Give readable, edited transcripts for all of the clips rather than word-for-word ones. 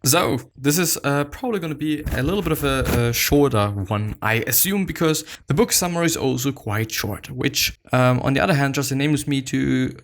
So this is probably going to be a little bit of a shorter one, I assume, because the book summary is also quite short, which on the other hand just enables me to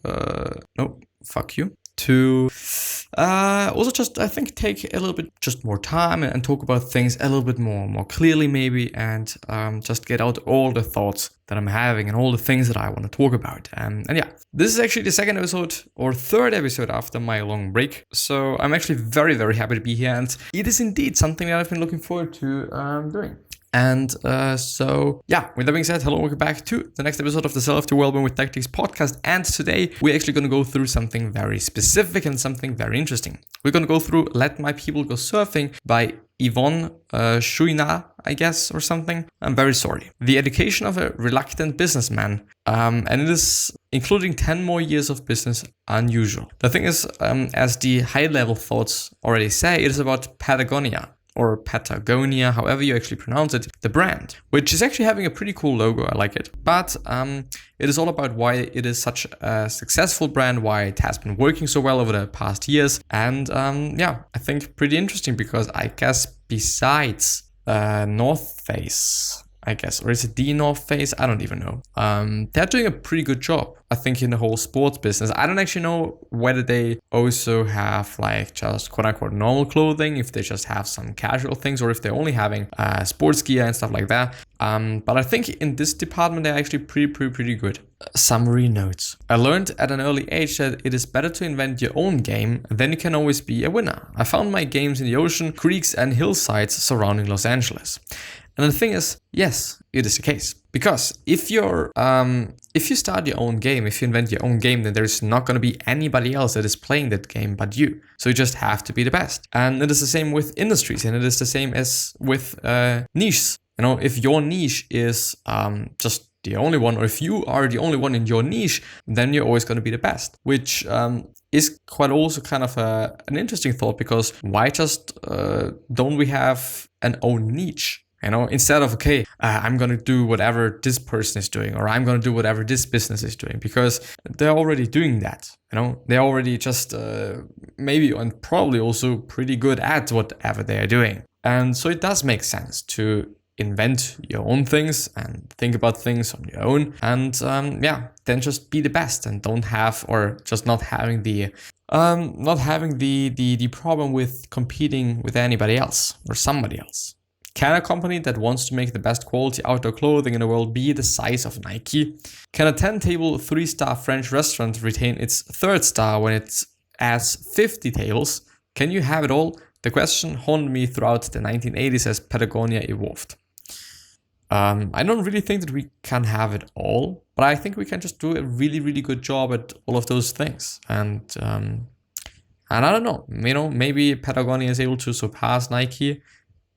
also just, I think, take a little bit just more time and talk about things a little bit more clearly maybe, and just get out all the thoughts that I'm having and all the things that I want to talk about. And yeah, this is actually the second episode or third episode after my long break. So I'm actually very, very happy to be here, and it is indeed something that I've been looking forward to doing. And so, yeah, with that being said, hello, welcome back to the next episode of the Self to Wellbeing with Tactics podcast. And today we're actually going to go through something very specific and something very interesting. We're going to go through Let My People Go Surfing by Yvon Chouinard, I guess, or something. I'm very sorry. The Education of a Reluctant Businessman. And it is, including 10 more years of business, unusual. The thing is, as the high-level thoughts already say, it is about Patagonia. Or Patagonia, however you actually pronounce it, the brand, which is actually having a pretty cool logo. I like it. But it is all about why it is such a successful brand, why it has been working so well over the past years. And yeah, I think pretty interesting because I guess besides North Face, I guess, or is it the North Face? I don't even know. They're doing a pretty good job, I think, in the whole sports business. I don't actually know whether they also have like just quote unquote normal clothing, if they just have some casual things, or if they're only having sports gear and stuff like that. But I think in this department, they're actually pretty good. Summary notes. I learned at an early age that it is better to invent your own game, then you can always be a winner. I found my games in the ocean, creeks and hillsides surrounding Los Angeles. And the thing is, yes, it is the case. Because if you start your own game, if you invent your own game, then there's not going to be anybody else that is playing that game but you. So you just have to be the best. And it is the same with industries, and it is the same as with niches. You know, if your niche is just the only one, or if you are the only one in your niche, then you're always going to be the best. Which is quite also kind of an interesting thought, because why just don't we have an own niche? You know, instead of, okay, I'm going to do whatever this person is doing, or I'm going to do whatever this business is doing, because they're already doing that. You know, they're already just maybe and probably also pretty good at whatever they are doing. And so it does make sense to invent your own things and think about things on your own. And yeah, then just be the best and don't have, or just not having the problem with competing with anybody else or somebody else. Can a company that wants to make the best quality outdoor clothing in the world be the size of Nike? Can a 10-table 3-star French restaurant retain its 3rd star when it adds 50 tables? Can you have it all? The question haunted me throughout the 1980s as Patagonia evolved. I don't really think that we can have it all, but I think we can just do a really good job at all of those things. And I don't know, maybe Patagonia is able to surpass Nike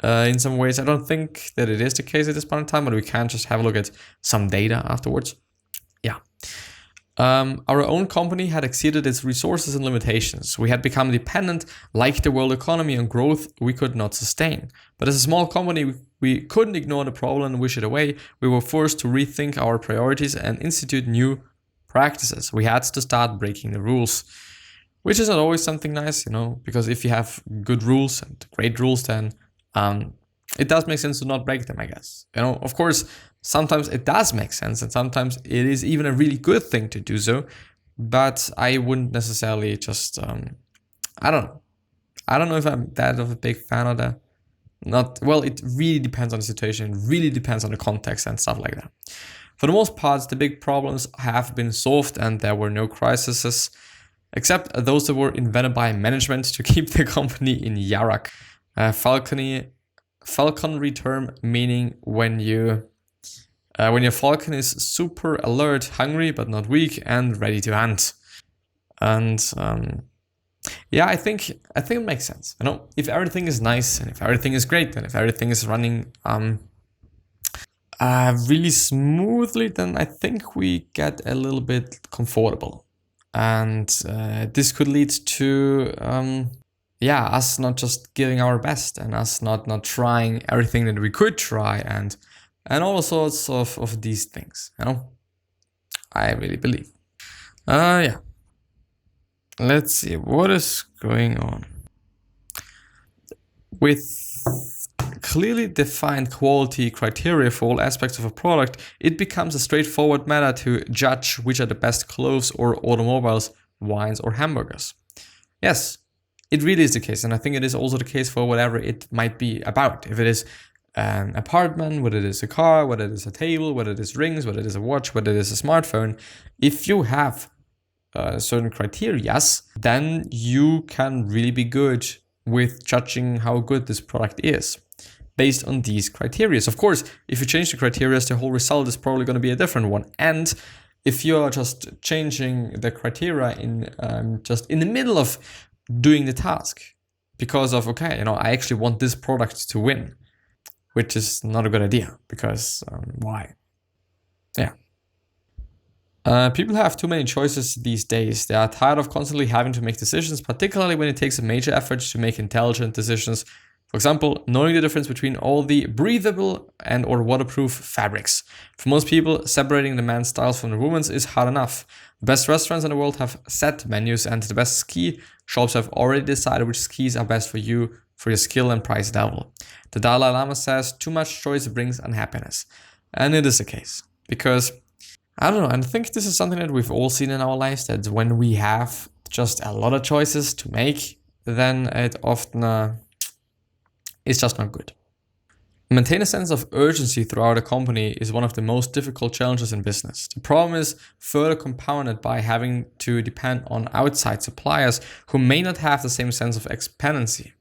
in some ways. I don't think that it is the case at this point in time, but we can just have a look at some data afterwards. Yeah. Our own company had exceeded its resources and limitations. We had become dependent, like the world economy, on growth we could not sustain. But as a small company, we couldn't ignore the problem and wish it away. We were forced to rethink our priorities and institute new practices. We had to start breaking the rules, which is not always something nice, because if you have good rules and great rules, then it does make sense to not break them, I guess. Of course, sometimes it does make sense, and sometimes it is even a really good thing to do so. But I wouldn't necessarily just, I don't know if I'm that of a big fan of that. It really depends on the situation. It really depends on the context and stuff like that. For the most part, the big problems have been solved, and there were no crises, except those that were invented by management to keep the company in Yarak. Falconry term meaning when your falcon is super alert, hungry but not weak, and ready to hunt. And yeah, I think it makes sense. If everything is nice and if everything is great and if everything is running really smoothly, then I think we get a little bit comfortable, and this could lead to us not just giving our best, and us not trying everything that we could try, and all sorts of these things, I really believe. Yeah. Let's see what is going on. With clearly defined quality criteria for all aspects of a product, it becomes a straightforward matter to judge which are the best clothes or automobiles, wines or hamburgers. Yes, it really is the case, and I think it is also the case for whatever it might be about. If it is an apartment, whether it is a car, whether it is a table, whether it is rings, whether it is a watch, whether it is a smartphone, if you have certain criteria, then you can really be good with judging how good this product is based on these criteria. Of course, if you change the criteria, the whole result is probably going to be a different one. And if you're just changing the criteria in just in the middle of doing the task because of, okay, I actually want this product to win, which is not a good idea because why? Yeah. People have too many choices these days. They are tired of constantly having to make decisions, particularly when it takes a major effort to make intelligent decisions. For example, knowing the difference between all the breathable and or waterproof fabrics. For most people, separating the man's styles from the woman's is hard enough. The best restaurants in the world have set menus, and the best ski shops have already decided which skis are best for you, for your skill and price level. The Dalai Lama says too much choice brings unhappiness. And it is the case. Because, I don't know, and I think this is something that we've all seen in our lives, that when we have just a lot of choices to make, then it often is just not good. Maintain a sense of urgency throughout a company is one of the most difficult challenges in business. The problem is further compounded by having to depend on outside suppliers who may not have the same sense of expediency.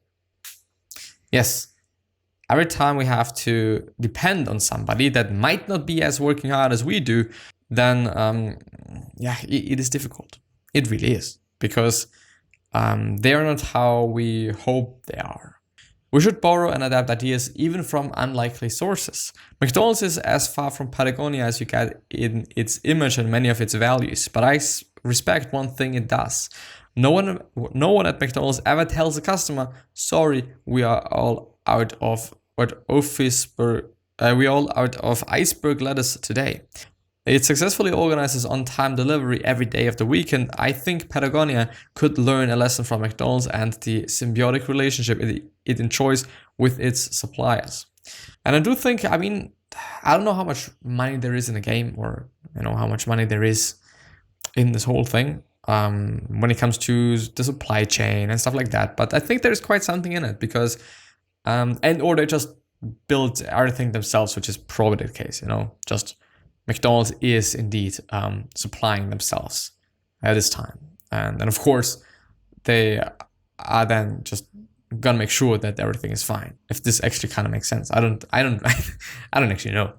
Yes, every time we have to depend on somebody that might not be as working hard as we do, then it is difficult. It really is, because they are not how we hope they are. We should borrow and adapt ideas even from unlikely sources. McDonald's is as far from Patagonia as you get in its image and many of its values, but I respect one thing it does. No one at McDonald's ever tells a customer, sorry, we are all out of iceberg lettuce today. It successfully organizes on-time delivery every day of the week, and I think Patagonia could learn a lesson from McDonald's and the symbiotic relationship it enjoys with its suppliers. And I do think, I don't know how much money there is in the game, or how much money there is in this whole thing when it comes to the supply chain and stuff like that. But I think there's quite something in it, because or they just build everything themselves, which is probably the case. Just McDonald's is indeed supplying themselves at this time, and of course they are then just gonna make sure that everything is fine. If this actually kind of makes sense, I don't actually know.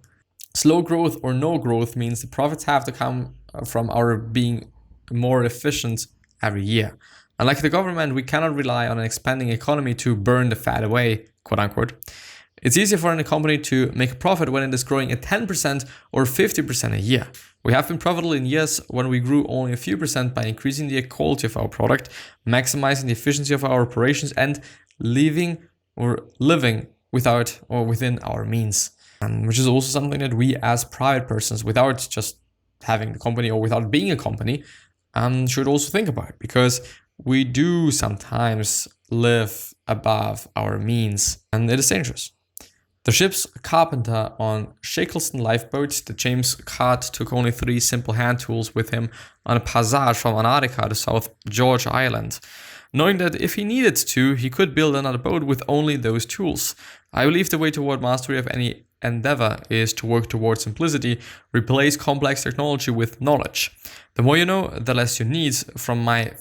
Slow growth or no growth means the profits have to come from our being more efficient every year. Unlike the government, we cannot rely on an expanding economy to burn the fat away, quote unquote. It's easier for a company to make a profit when it is growing at 10% or 50% a year. We have been profitable in years when we grew only a few percent by increasing the quality of our product, maximizing the efficiency of our operations, and living without or within our means. Which is also something that we as private persons, without just having the company or without being a company, should also think about, because we do sometimes live above our means, and it is dangerous. The ship's carpenter on Shackleton lifeboat, the James Caird, took only 3 simple hand tools with him on a passage from Antarctica to South George Island, knowing that if he needed to, he could build another boat with only those tools. I believe the way toward mastery of any endeavor is to work towards simplicity, replace complex technology with knowledge. The more you know, the less you need. From my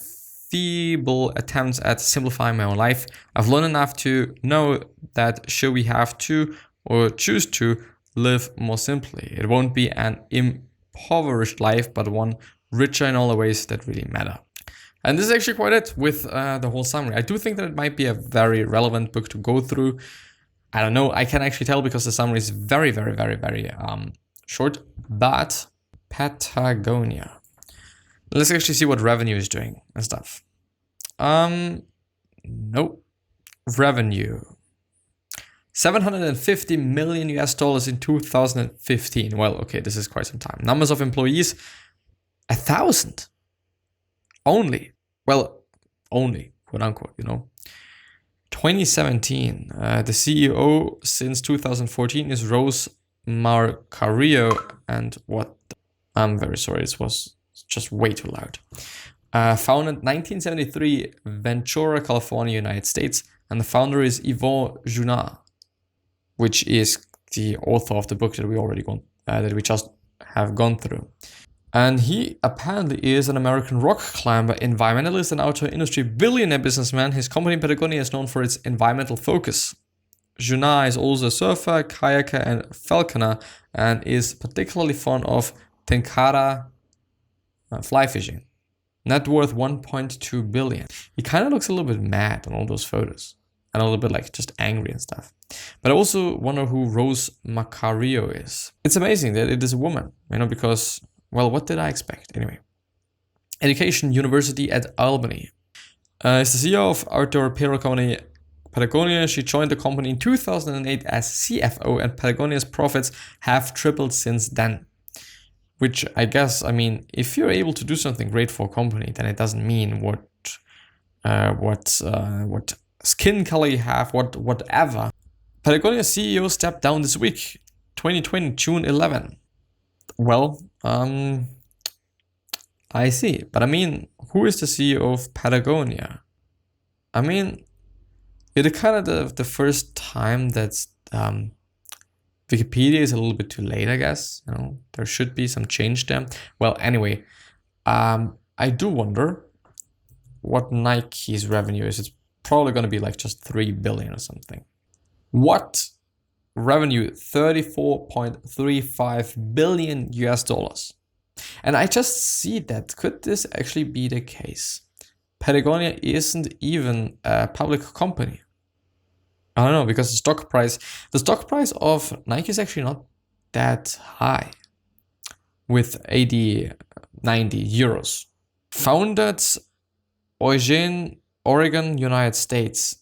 feeble attempts at simplifying my own life, I've learned enough to know that should we have to or choose to live more simply, it won't be an impoverished life, but one richer in all the ways that really matter. And this is actually quite it with the whole summary. I do think that it might be a very relevant book to go through. I don't know, I can actually tell because the summary is very, very, very, very short, but Patagonia. Let's actually see what revenue is doing and stuff. Nope. Revenue. $750 million in 2015. Well, okay, this is quite some time. Numbers of employees, 1,000. Only. Well, only, quote unquote, 2017. The CEO since 2014 is Rose Marcario, and what? I'm very sorry, it was just way too loud. Founded 1973, Ventura, California, United States, and the founder is Yvon Chouinard, which is the author of the book that we just have gone through. And he apparently is an American rock climber, environmentalist, and outdoor industry billionaire businessman. His company Patagonia is known for its environmental focus. Chouinard is also a surfer, kayaker, and falconer, and is particularly fond of tenkara fly fishing. Net worth 1.2 billion. He kind of looks a little bit mad on all those photos, and a little bit like just angry and stuff. But I also wonder who Rose Marcario is. It's amazing that it is a woman, because, well, what did I expect? Anyway. Education, University at Albany. Is the CEO of outdoor apparel company Patagonia. She joined the company in 2008 as CFO, and Patagonia's profits have tripled since then. Which I guess, if you're able to do something great for a company, then it doesn't mean what skin color you have, whatever. Patagonia CEO stepped down this week, 2020, June 11. Well, I see. But who is the CEO of Patagonia? It's kind of the first time that Wikipedia is a little bit too late, I guess. There should be some change there. Well, anyway, I do wonder what Nike's revenue is. It's probably going to be like just 3 billion or something. What revenue? 34.35 billion US dollars. And I just see that. Could this actually be the case? Patagonia isn't even a public company. I don't know, because the stock price of Nike is actually not that high, with 80, 90 euros. Founded Eugene, Oregon, United States,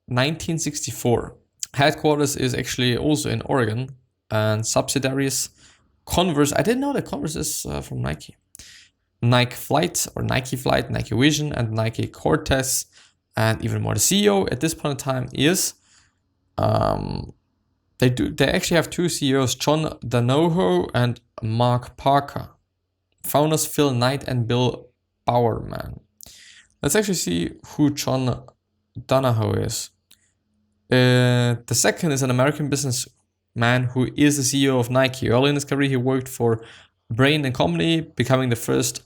1964. Headquarters is actually also in Oregon, and subsidiaries Converse. I didn't know that Converse is from Nike. Nike Flight, Nike Vision, and Nike Cortez, and even more. The CEO at this point in time is they actually have two CEOs, John Donahoe and Mark Parker. Founders Phil Knight and Bill Bowerman. Let's actually see who John Donahoe is. The second is an American businessman who is the CEO of Nike. Early in his career, he worked for Brain & Company, becoming the firm's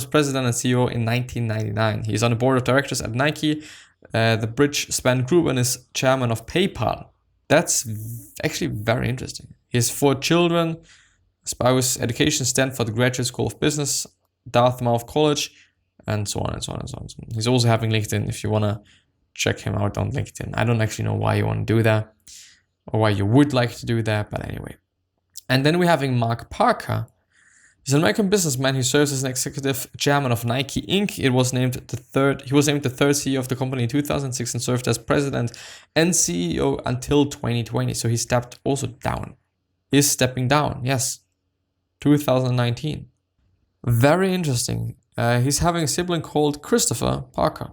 president and CEO in 1999. He is on the board of directors at Nike, the Bridge-Span Group, and is chairman of PayPal. That's actually very interesting. He has 4 children. Spouse, education, Stanford Graduate School of Business, Dartmouth College, and so on and so on and so on. He's also having LinkedIn if you want to check him out on LinkedIn. I don't actually know why you want to do that or why you would like to do that, but anyway. And then we're having Mark Parker. He's an American businessman who serves as an executive chairman of Nike Inc. He was named the third CEO of the company in 2006 and served as president and CEO until 2020. So he stepped also down. He's stepping down, yes. 2019. Very interesting. He's having a sibling called Christopher Parker.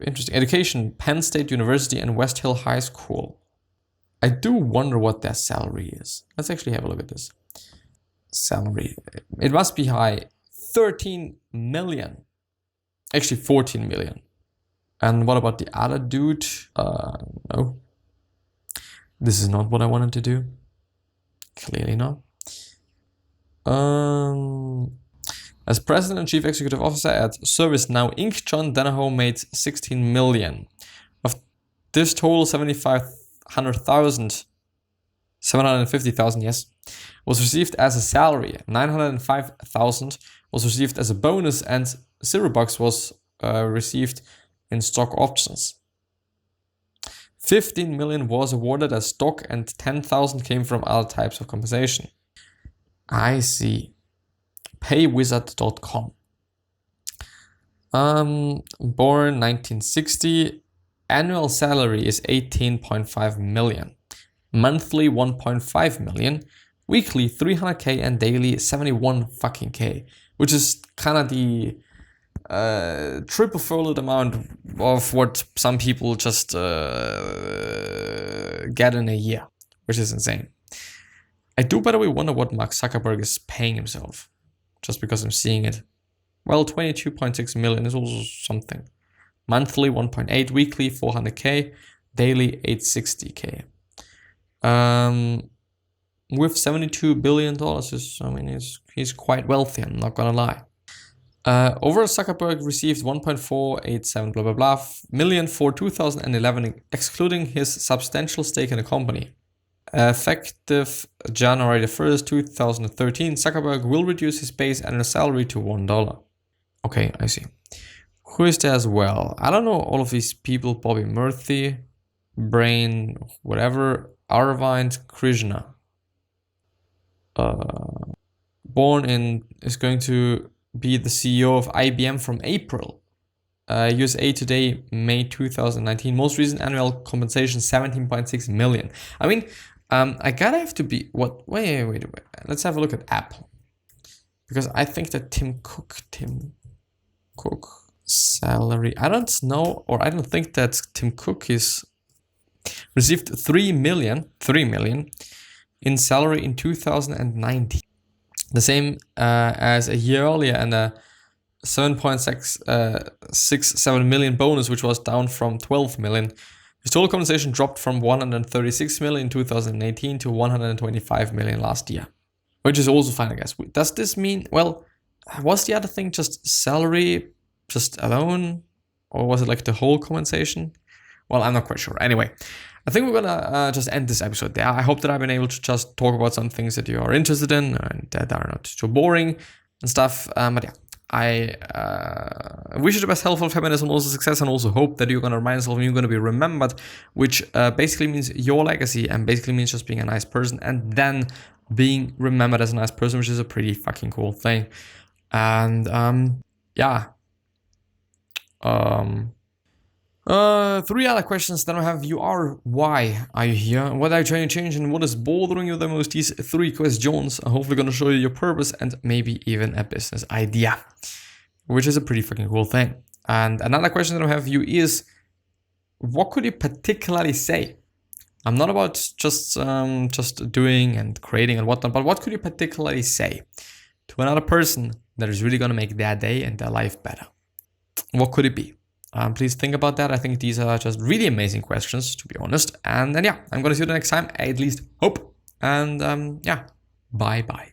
Interesting. Education, Penn State University and West Hill High School. I do wonder what their salary is. Let's actually have a look at this. Salary. It must be high. 13 million. Actually 14 million. And what about the other dude? No. This is not what I wanted to do. Clearly not. As president and chief executive officer at ServiceNow Inc., John Donahoe made 16 million. Of this total, 750,000, yes, was received as a salary. 905,000 was received as a bonus, and $0 was received in stock options. 15 million was awarded as stock, and 10,000 came from other types of compensation. I see. Paywizard.com. Born 1960. Annual salary is 18.5 million. Monthly 1.5 million. Weekly 300k and daily 71 fucking k. Which is kind of the triple-folded amount of what some people just get in a year, which is insane. I do, by the way, wonder what Mark Zuckerberg is paying himself, just because I'm seeing it. Well, 22.6 million is also something. Monthly 1.8, weekly 400k, daily 860k. With $72 billion, he's quite wealthy, I'm not gonna lie. Overall, Zuckerberg received 1.487 blah blah blah million for 2011, excluding his substantial stake in the company. Effective January 1st, 2013, Zuckerberg will reduce his base annual salary to $1. Okay, I see. Who is there as well? I don't know all of these people. Bobby Murphy, Brain, whatever. Arvind Krishna. Is going to be the CEO of IBM from April. USA Today, May 2019. Most recent annual compensation, 17.6 million. I mean, I gotta have to be, what, wait. Let's have a look at Apple. Because I think that Tim Cook salary, I don't know, or I don't think that Tim Cook is received 3 million in salary in 2019. The same as a year earlier, and a 7.67 million bonus, which was down from 12 million. His total compensation dropped from 136 million in 2018 to 125 million last year, which is also fine, I guess. Does this mean, well, was the other thing just salary just alone, or was it like the whole compensation? Well, I'm not quite sure. Anyway, I think we're gonna just end this episode there. I hope that I've been able to just talk about some things that you are interested in and that are not too boring and stuff. But yeah, I wish you the best health, happiness, and also success, and also hope that you're gonna remind yourself and you're gonna be remembered, which basically means your legacy, and basically means just being a nice person and then being remembered as a nice person, which is a pretty fucking cool thing. And yeah. 3 other questions that I have you are: why are you here? What are you trying to change? And what is bothering you the most? These 3 questions are hopefully going to show you your purpose and maybe even a business idea, which is a pretty fucking cool thing. And another question that I have you is: what could you particularly say? I'm not about just doing and creating and whatnot, but what could you particularly say to another person that is really going to make their day and their life better? What could it be? Please think about that. I think these are just really amazing questions, to be honest. And then, yeah, I'm going to see you the next time. I at least hope. And yeah, bye-bye.